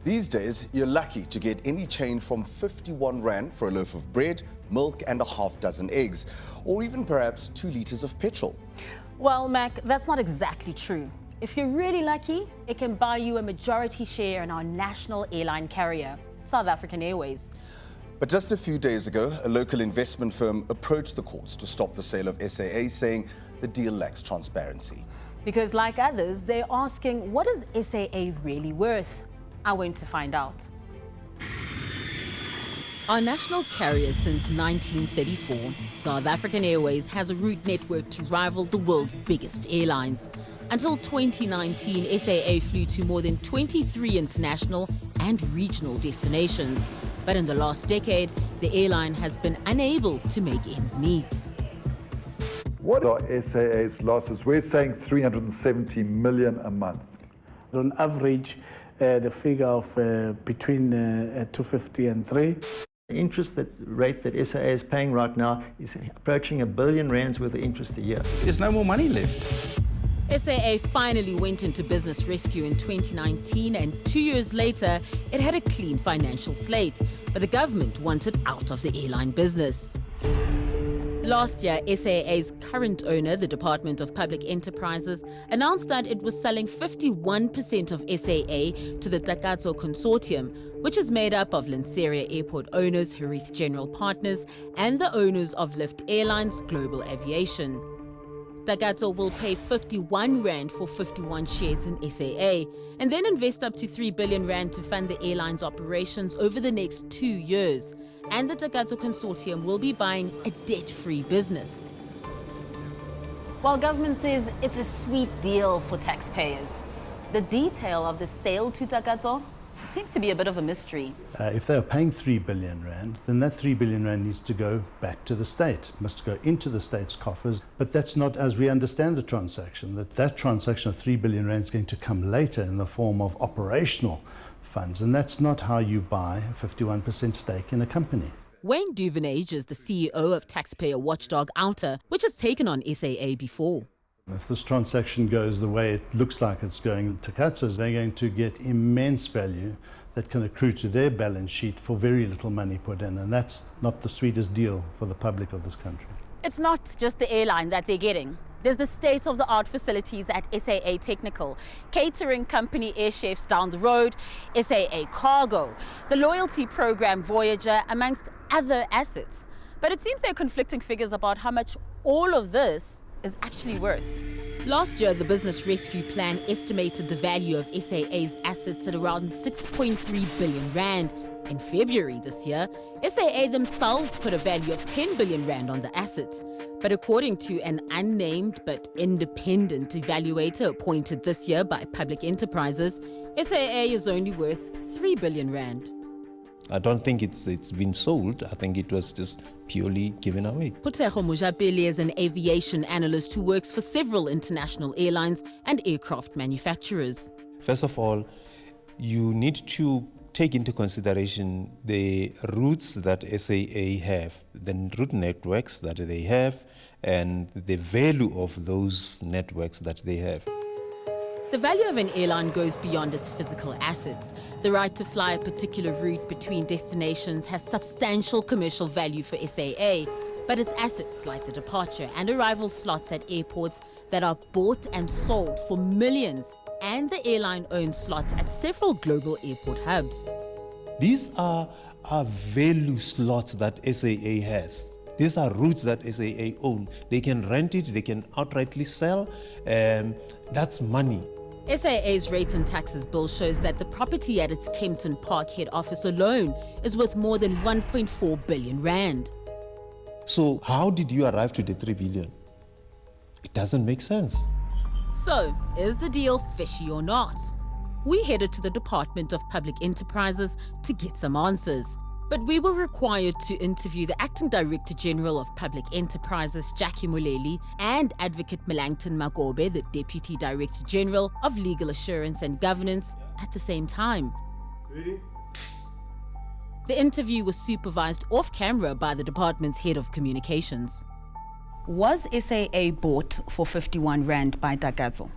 These days, you're lucky to get any change from 51 Rand for a loaf of bread, milk and a half dozen eggs, or even perhaps 2 litres of petrol. Well, Mac, that's not exactly true. If you're really lucky, it can buy you a majority share in our national airline carrier, South African Airways. But just a few days ago, a local investment firm approached the courts to stop the sale of SAA, saying the deal lacks transparency. Because like others, they're asking, what is SAA really worth? I went to find out. Our national carrier since 1934, South African Airways has a route network to rival the world's biggest airlines. Until 2019, SAA flew to more than 23 international and regional destinations. But in the last decade, the airline has been unable to make ends meet. What are SAA's losses? We're saying 370 million a month. On average, the figure of between 250 and 3. The interest rate that SAA is paying right now is approaching R1 billion worth of interest a year. There's no more money left. SAA finally went into business rescue in 2019, and 2 years later, it had a clean financial slate. But the government wanted out of the airline business. Last year, SAA's current owner, the Department of Public Enterprises, announced that it was selling 51% of SAA to the 𝗀𝗃𝗀𝗆 consortium, which is made up of Lanseria Airport owners, 𝗃𝗏 General Partners, and the owners of Lift Airlines Global Aviation. 𝗀𝗃𝗀𝗆 will pay 51 Rand for 51 shares in SAA, and then invest up to 3 billion Rand to fund the airline's operations over the next 2 years. And the 𝗀𝗃𝗀𝗆 consortium will be buying a debt-free business. While government says it's a sweet deal for taxpayers, the detail of the sale to 𝗀𝗃𝗀𝗆 seems to be a bit of a mystery. If they're paying 3 billion Rand, then that 3 billion Rand needs to go back to the state, it must go into the state's coffers. But that's not as we understand the transaction, that transaction of 3 billion Rand is going to come later in the form of operational funds, and that's not how you buy a 51% stake in a company. 𝗀𝗏 is the CEO of taxpayer watchdog 𝗀𝗃𝗀𝗆, which has taken on SAA before. If this transaction goes the way it looks like it's going, 𝗀𝗃𝗀𝗃𝗀, they're going to get immense value that can accrue to their balance sheet for very little money put in, and that's not the sweetest deal for the public of this country. It's not just the airline that they're getting. There's the state-of-the-art facilities at SAA Technical, catering company Air Chefs down the road, SAA Cargo, the loyalty program Voyager, amongst other assets. But it seems there are conflicting figures about how much all of this is actually worth. Last year, the business rescue plan estimated the value of SAA's assets at around 6.3 billion Rand. In February this year, SAA themselves put a value of 10 billion Rand on the assets. But according to an unnamed but independent evaluator appointed this year by Public Enterprises, SAA is only worth 3 billion Rand. I don't think it's been sold. I think it was just purely given away. 𝗀𝗃𝗀𝗆𝗃 is an aviation analyst who works for several international airlines and aircraft manufacturers. First of all, you need to take into consideration the routes that SAA have, the route networks that they have, and the value of those networks that they have. The value of an airline goes beyond its physical assets. The right to fly a particular route between destinations has substantial commercial value for SAA, but its assets like the departure and arrival slots at airports that are bought and sold for millions, and the airline owns slots at several global airport hubs. These are value slots that SAA has. These are routes that SAA own. They can rent it, they can outrightly sell, that's money. SAA's rates and taxes bill shows that the property at its Kempton Park head office alone is worth more than 1.4 billion Rand. So how did you arrive to the 3 billion? It doesn't make sense. So, is the deal fishy or not? We headed to the Department of Public Enterprises to get some answers. But we were required to interview the Acting Director General of Public Enterprises, Jackie Moleli, and Advocate Melanchthon Magobe, the Deputy Director General of Legal Assurance and Governance, at the same time. The interview was supervised off camera by the department's head of communications. Was SAA bought for 51 Rand by 𝗀𝗃𝗀𝗃𝗀𝗃?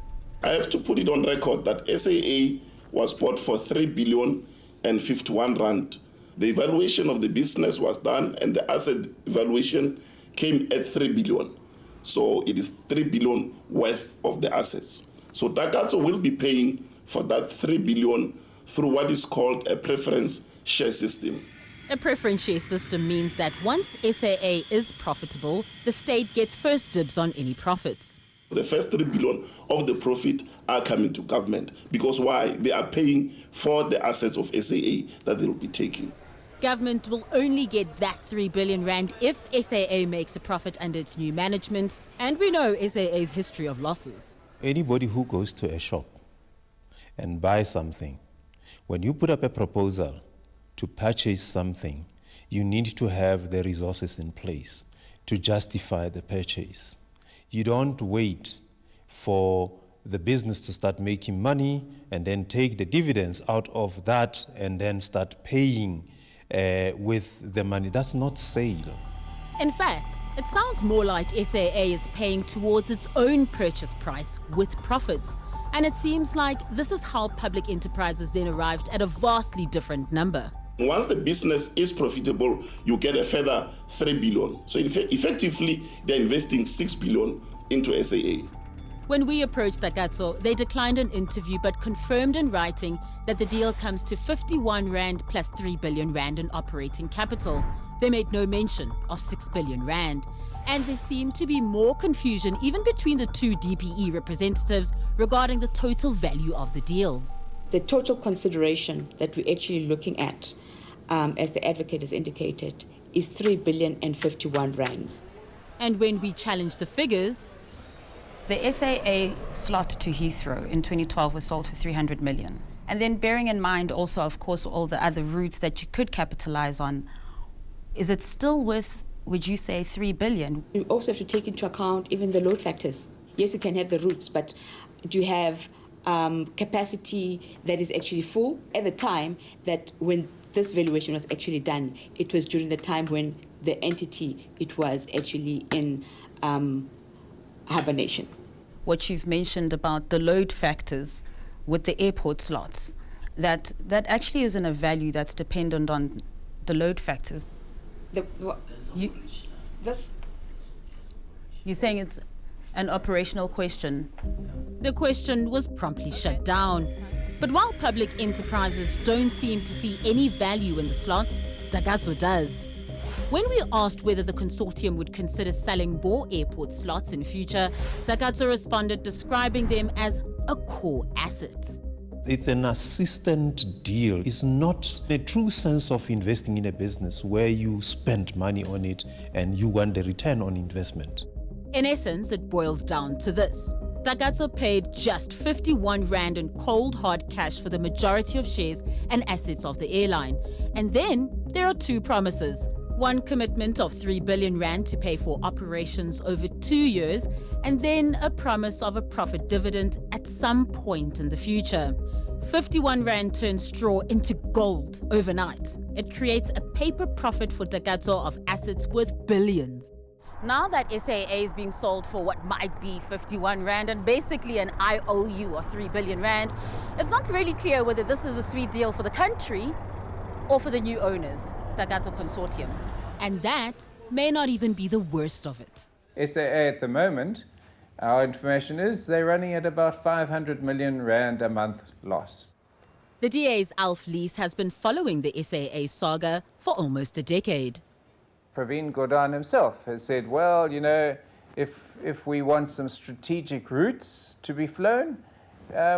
I have to put it on record that SAA was bought for 3 billion 3,051 rand. The evaluation of the business was done and the asset evaluation came at 3 billion. So it is 3 billion worth of the assets. So Takatso will be paying for that 3 billion through what is called a preference share system. A preference share system means that once SAA is profitable, the state gets first dibs on any profits. The first 3 billion of the profit are coming to government because why? They are paying for the assets of SAA that they will be taking. Government will only get that 3 billion rand if SAA makes a profit under its new management, and we know SAA's history of losses. Anybody who goes to a shop and buys something, when you put up a proposal to purchase something, you need to have the resources in place to justify the purchase. You don't wait for the business to start making money and then take the dividends out of that and then start paying with the money. That's not sale. In fact, it sounds more like SAA is paying towards its own purchase price with profits. And it seems like this is how public enterprises then arrived at a vastly different number. Once the business is profitable, you get a further 3 billion. So effectively, they're investing 6 billion into SAA. When we approached Takatso, they declined an interview but confirmed in writing that the deal comes to 51 rand plus 3 billion rand in operating capital. They made no mention of 6 billion rand. And there seemed to be more confusion even between the two DPE representatives regarding the total value of the deal. The total consideration that we're actually looking at, as the advocate has indicated, is 3,051 rands. And when we challenged the figures, the SAA slot to Heathrow in 2012 was sold for 300 million. And then bearing in mind also, of course, all the other routes that you could capitalize on, is it still worth, would you say, 3 billion? You also have to take into account even the load factors. Yes, you can have the routes, but do you have capacity that is actually full? At the time that when this valuation was actually done, it was during the time when the entity, it was actually in hibernation. What you've mentioned about the load factors with the airport slots, that actually isn't a value that's dependent on the load factors. You're saying it's an operational question? The question was promptly shut down. But while public enterprises don't seem to see any value in the slots, Takatso does. When we asked whether the consortium would consider selling more airport slots in future, Takatso responded describing them as a core asset. It's an assistant deal. It's not a true sense of investing in a business where you spend money on it and you want the return on investment. In essence, it boils down to this. Takatso paid just 51 rand in cold hard cash for the majority of shares and assets of the airline. And then there are two promises. One commitment of 3 billion rand to pay for operations over 2 years, and then a promise of a profit dividend at some point in the future. 51 rand turns straw into gold overnight. It creates a paper profit for Takatso of assets worth billions. Now that SAA is being sold for what might be 51 rand and basically an IOU of 3 billion rand, it's not really clear whether this is a sweet deal for the country or for the new owners, Takatso Consortium. And that may not even be the worst of it. SAA at the moment, our information is they're running at about 500 million rand a month loss. The DA's Alf Lees has been following the SAA saga for almost a decade. 𝗶𝗵𝗀 himself has said, well, you know, if we want some strategic routes to be flown,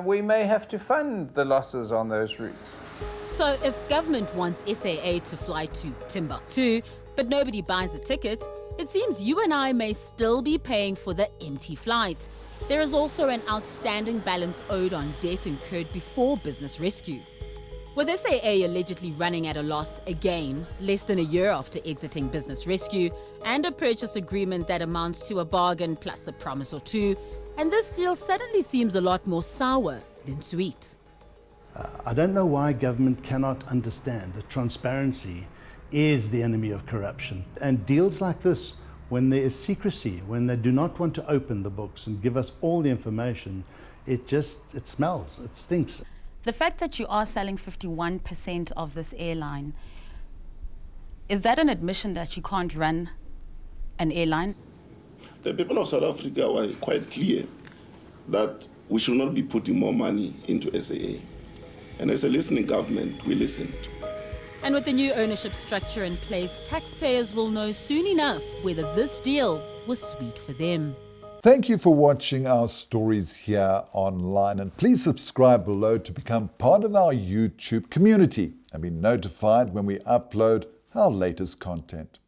we may have to fund the losses on those routes. So if government wants SAA to fly to Timbuktu, but nobody buys a ticket, it seems you and I may still be paying for the empty flight. There is also an outstanding balance owed on debt incurred before business rescue. With SAA allegedly running at a loss again, less than a year after exiting business rescue, and a purchase agreement that amounts to a bargain plus a promise or two, and this deal suddenly seems a lot more sour than sweet. I don't know why government cannot understand that transparency is the enemy of corruption. And deals like this, when there is secrecy, when they do not want to open the books and give us all the information, it smells, it stinks. The fact that you are selling 51% of this airline, is that an admission that you can't run an airline? The people of South Africa were quite clear that we should not be putting more money into SAA. And as a listening government, we listened. And with the new ownership structure in place, taxpayers will know soon enough whether this deal was sweet for them. Thank you for watching our stories here online, and please subscribe below to become part of our YouTube community and be notified when we upload our latest content.